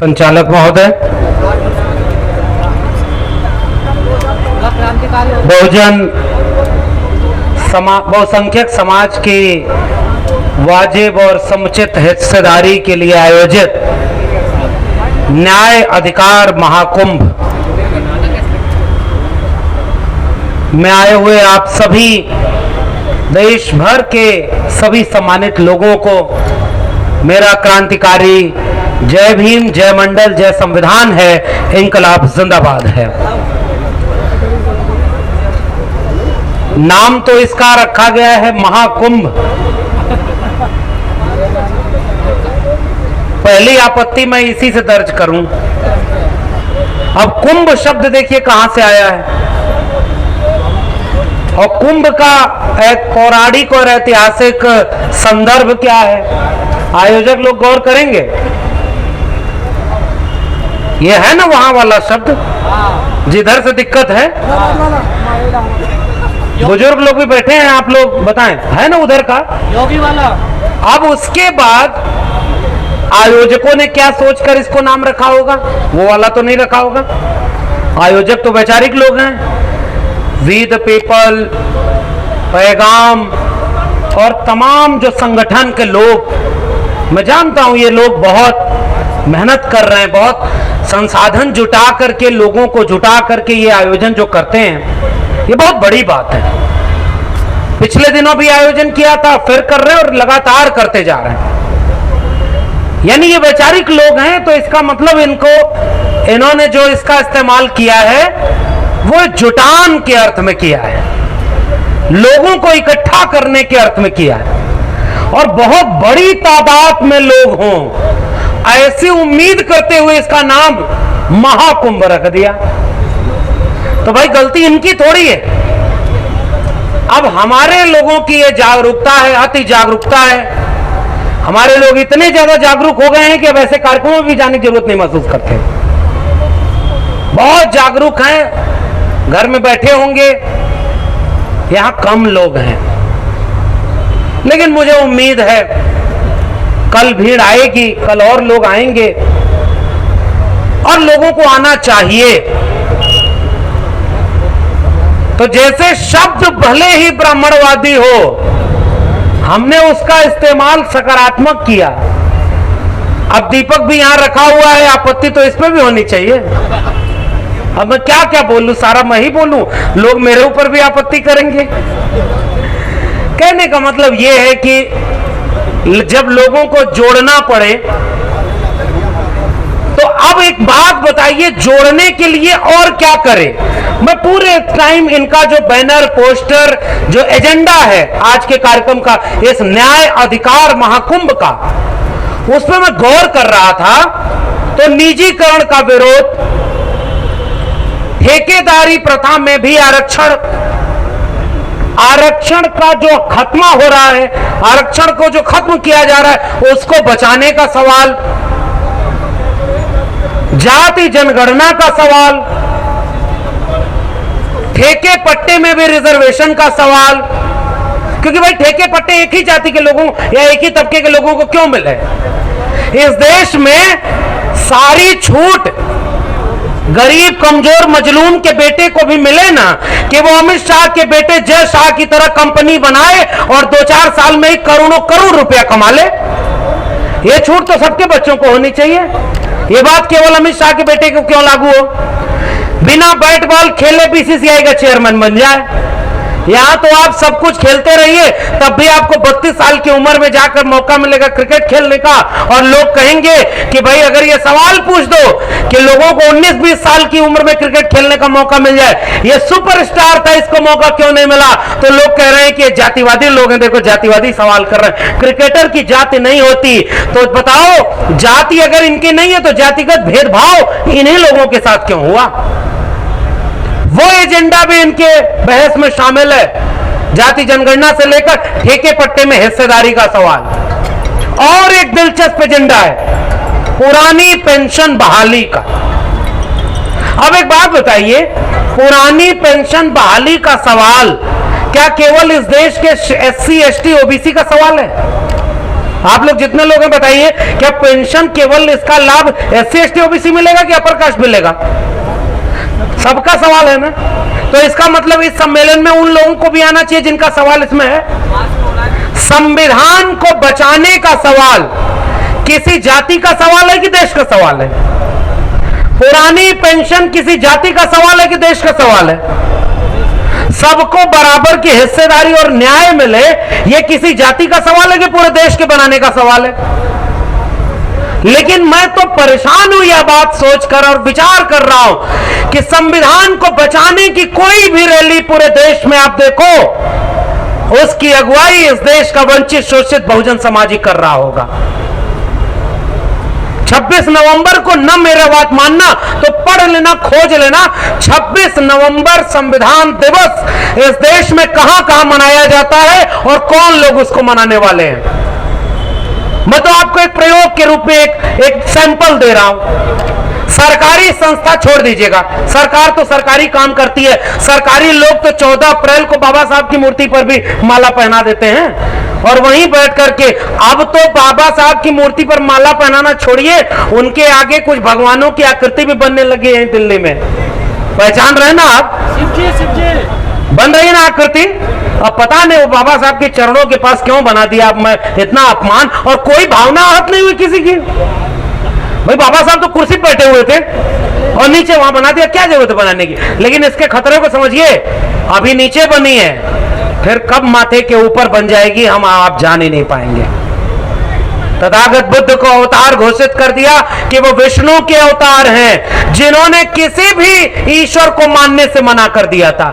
संचालक महोदय, बहुसंख्यक समाज की वाजिब और समुचित हिस्सेदारी के लिए आयोजित न्याय अधिकार महाकुंभ में आए हुए आप सभी देश भर के सभी सम्मानित लोगों को मेरा क्रांतिकारी जय भीम, जय मंडल, जय संविधान है, इंकलाब जिंदाबाद है। नाम तो इसका रखा गया है महाकुंभ। पहली आपत्ति मैं इसी से दर्ज करूं। अब कुंभ शब्द देखिए कहां से आया है, और कुंभ का एक पौराणिक और ऐतिहासिक संदर्भ क्या है, आयोजक लोग गौर करेंगे। ये है ना वहां वाला शब्द जिधर से दिक्कत है, बुजुर्ग लोग भी बैठे हैं, आप लोग बताएं, है ना उधर का योगी वाला। अब उसके बाद आयोजकों ने क्या सोचकर इसको नाम रखा होगा, वो वाला तो नहीं रखा होगा। आयोजक तो वैचारिक लोग हैं, वी द पीपल, पैगाम और तमाम जो संगठन के लोग, मैं जानता हूं ये लोग बहुत मेहनत कर रहे हैं, बहुत संसाधन जुटा करके, लोगों को जुटा करके ये आयोजन जो करते हैं, ये बहुत बड़ी बात है। पिछले दिनों भी आयोजन किया था, फिर कर रहे हैं और लगातार करते जा रहे हैं। यानी ये वैचारिक लोग हैं, तो इसका मतलब इन्होंने जो इसका इस्तेमाल किया है वो जुटान के अर्थ में किया है, लोगों को इकट्ठा करने के अर्थ में किया है, और बहुत बड़ी तादाद में लोग हों ऐसी उम्मीद करते हुए इसका नाम महाकुंभ रख दिया। तो भाई गलती इनकी थोड़ी है। अब हमारे लोगों की ये जागरूकता है, अति जागरूकता है। हमारे लोग इतने ज्यादा जागरूक हो गए हैं कि अब ऐसे कार्यक्रमों में भी जाने की जरूरत नहीं महसूस करते। बहुत जागरूक हैं, घर में बैठे होंगे, यहां कम लोग हैं, लेकिन मुझे उम्मीद है कल भीड़ आएगी, कल और लोग आएंगे, और लोगों को आना चाहिए। तो जैसे शब्द भले ही ब्राह्मणवादी हो, हमने उसका इस्तेमाल सकारात्मक किया। अब दीपक भी यहां रखा हुआ है, आपत्ति तो इसमें भी होनी चाहिए। अब मैं क्या क्या बोलूं, सारा मैं ही बोलूं, लोग मेरे ऊपर भी आपत्ति करेंगे। कहने का मतलब यह है कि जब लोगों को जोड़ना पड़े, तो अब एक बात बताइए, जोड़ने के लिए और क्या करें। मैं पूरे टाइम इनका जो बैनर, पोस्टर, जो एजेंडा है आज के कार्यक्रम का, इस न्याय अधिकार महाकुंभ का, उसमें मैं गौर कर रहा था। तो निजीकरण का विरोध, ठेकेदारी प्रथा में भी आरक्षण का जो खत्म हो रहा है, आरक्षण को जो खत्म किया जा रहा है उसको बचाने का सवाल, जाति जनगणना का सवाल, ठेके पट्टे में भी रिजर्वेशन का सवाल, क्योंकि भाई ठेके पट्टे एक ही जाति के लोगों या एक ही तबके के लोगों को क्यों मिले। इस देश में सारी छूट गरीब कमजोर मजलूम के बेटे को भी मिले ना, कि वो अमित शाह के बेटे जय शाह की तरह कंपनी बनाए और 2-4 साल में ही करोड़ों करोड़ रुपया कमा ले। ये छूट तो सबके बच्चों को होनी चाहिए। ये बात केवल अमित शाह के बेटे को क्यों लागू हो। बिना बैट बॉल खेले बीसीसीआई का चेयरमैन बन जाए। यहां तो आप सब कुछ खेलते रहिए, तब भी आपको 32 साल की उम्र में जाकर मौका मिलेगा क्रिकेट खेलने का, और लोग कहेंगे कि भाई अगर ये सवाल पूछ दो कि लोगों को 19-20 साल की उम्र में क्रिकेट खेलने का मौका मिल जाए, ये सुपरस्टार था, इसको मौका क्यों नहीं मिला, तो लोग कह रहे हैं कि जातिवादी लोग हैं। देखो जातिवादी सवाल कर रहे हैं, क्रिकेटर की जाति नहीं होती, तो बताओ जाति अगर इनकी नहीं है तो जातिगत भेदभाव इन्हीं लोगों के साथ क्यों हुआ। वो एजेंडा भी इनके बहस में शामिल है, जाति जनगणना से लेकर ठेके पट्टे में हिस्सेदारी का सवाल। और एक दिलचस्प एजेंडा है पुरानी पेंशन बहाली का। अब एक बात बताइए, पुरानी पेंशन बहाली का सवाल क्या केवल इस देश के SC ST OBC का सवाल है? आप लोग जितने लोग हैं बताइए, क्या पेंशन केवल इसका लाभ SC ST OBC मिलेगा कि अपर कास्ट मिलेगा? सबका सवाल है ना। तो इसका मतलब इस सम्मेलन में उन लोगों को भी आना चाहिए जिनका सवाल इसमें है। संविधान को बचाने का सवाल किसी जाति का सवाल है कि देश का सवाल है? पुरानी पेंशन किसी जाति का सवाल है कि देश का सवाल है? सबको बराबर की हिस्सेदारी और न्याय मिले, यह किसी जाति का सवाल है कि पूरे देश के बनाने का सवाल है? लेकिन मैं तो परेशान हूं यह बात सोचकर और विचार कर रहा हूं कि संविधान को बचाने की कोई भी रैली पूरे देश में आप देखो, उसकी अगुवाई इस देश का वंचित शोषित बहुजन समाज ही कर रहा होगा। 26 नवंबर को न मेरा बात मानना तो पढ़ लेना, खोज लेना। 26 नवंबर संविधान दिवस इस देश में कहां कहां मनाया जाता है और कौन लोग उसको मनाने वाले हैं। मैं तो आपको एक प्रयोग के रूप में एक सैंपल दे रहा हूं। सरकारी संस्था छोड़ दीजिएगा, सरकार तो सरकारी काम करती है। सरकारी लोग तो 14 अप्रैल को बाबा साहब की मूर्ति पर भी माला पहना देते हैं और वहीं बैठ करके, अब तो बाबा साहब की मूर्ति पर माला पहनाना छोड़िए, उनके आगे कुछ भगवानों की आकृति भी बनने लगी है दिल्ली में। पहचान रहे ना आप? बन रही है ना आकृति। अब पता नहीं वो बाबा साहब के चरणों के पास क्यों बना दिया अब मैं इतना अपमान, और कोई भावना आहत नहीं हुई किसी की। भाई बाबा साहब तो कुर्सी पर बैठे हुए थे और नीचे वहां बना दिया, क्या जरूरत है बनाने की? लेकिन इसके खतरे को समझिए, अभी नीचे बनी है, फिर कब माथे के ऊपर बन जाएगी हम आप जान ही नहीं पाएंगे। तथागत बुद्ध को अवतार घोषित कर दिया कि वो विष्णु के अवतार हैं, जिन्होंने किसी भी ईश्वर को मानने से मना कर दिया था।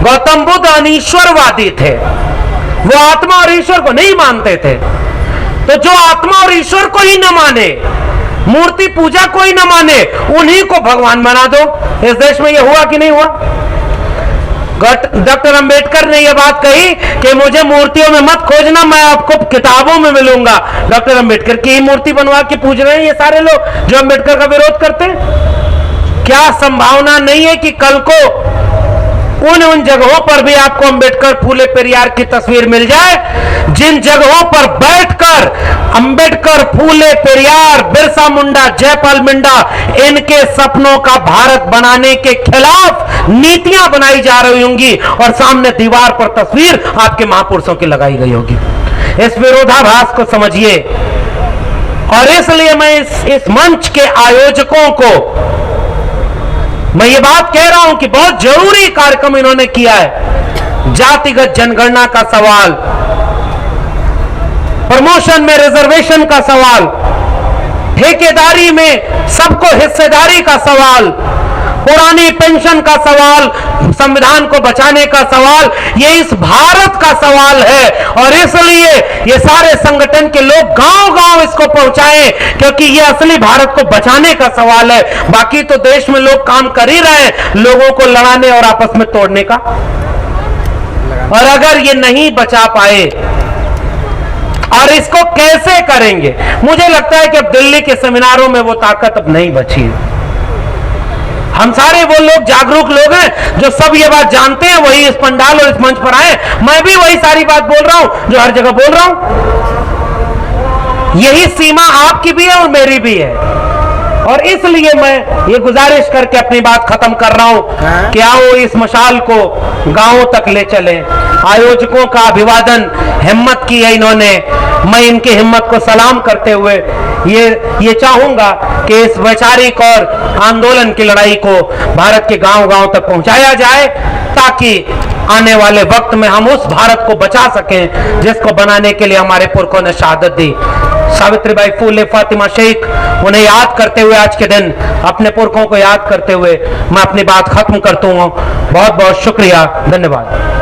गौतम बुद्ध अनीश्वरवादी थे, वो आत्मा और ईश्वर को नहीं मानते थे। तो जो आत्मा और ईश्वर को ही न माने, मूर्ति पूजा को ही न माने, उन्हीं को भगवान बना दो। इस देश में यह हुआ कि नहीं हुआ? डॉक्टर अंबेडकर ने यह बात कही कि मुझे मूर्तियों में मत खोजना, मैं आपको किताबों में मिलूंगा। डॉक्टर अंबेडकर की ही मूर्ति बनवा के पूज रहे हैं ये सारे लोग जो अंबेडकर का विरोध करते हैं। क्या संभावना नहीं है कि कल को उन जगहों पर भी आपको अंबेडकर फूले पेरियार की तस्वीर मिल जाए, जिन जगहों पर बैठकर अंबेडकर, फूले पेरियार, बिरसा मुंडा, जयपाल मिंडा इनके सपनों का भारत बनाने के खिलाफ नीतियां बनाई जा रही होंगी और सामने दीवार पर तस्वीर आपके महापुरुषों की लगाई गई होगी। इस विरोधाभास को समझिए। और इसलिए मैं इस मंच के आयोजकों को मैं ये बात कह रहा हूं कि बहुत जरूरी कार्यक्रम इन्होंने किया है। जातिगत जनगणना का सवाल, प्रमोशन में रिजर्वेशन का सवाल, ठेकेदारी में सबको हिस्सेदारी का सवाल, पुरानी पेंशन का सवाल, संविधान को बचाने का सवाल, ये इस भारत का सवाल है। और इसलिए ये सारे संगठन के लोग गांव-गांव इसको पहुंचाएं, क्योंकि ये असली भारत को बचाने का सवाल है। बाकी तो देश में लोग काम कर ही रहे हैं लोगों को लड़ाने और आपस में तोड़ने का। और अगर ये नहीं बचा पाए और इसको कैसे करेंगे, मुझे लगता है कि अब दिल्ली के सेमिनारों में वो ताकत अब नहीं बची है। हम सारे वो लोग जागरूक लोग हैं जो सब ये बात जानते हैं, वही इस पंडाल और इस मंच पर आए। मैं भी वही सारी बात बोल रहा हूं जो हर जगह बोल रहा हूं। यही सीमा आपकी भी है और मेरी भी है। और इसलिए मैं ये गुजारिश करके अपनी बात खत्म कर रहा हूं कि आओ इस मशाल को गांवों तक ले चले। आयोजकों का अभिवादन, हिम्मत की है इन्होंने। मैं इनकी हिम्मत को सलाम करते हुए ये चाहूंगा कि इस वैचारिक और आंदोलन की लड़ाई को भारत के गांव-गांव तक पहुंचाया जाए, ताकि आने वाले वक्त में हम उस भारत को बचा सकें जिसको बनाने के लिए हमारे पुरखों ने शहादत दी। सावित्रीबाई फूले, फातिमा शेख, उन्हें याद करते हुए आज के दिन, अपने पुरखों को याद करते हुए मैं अपनी बात खत्म करता हूं। बहुत बहुत शुक्रिया, धन्यवाद।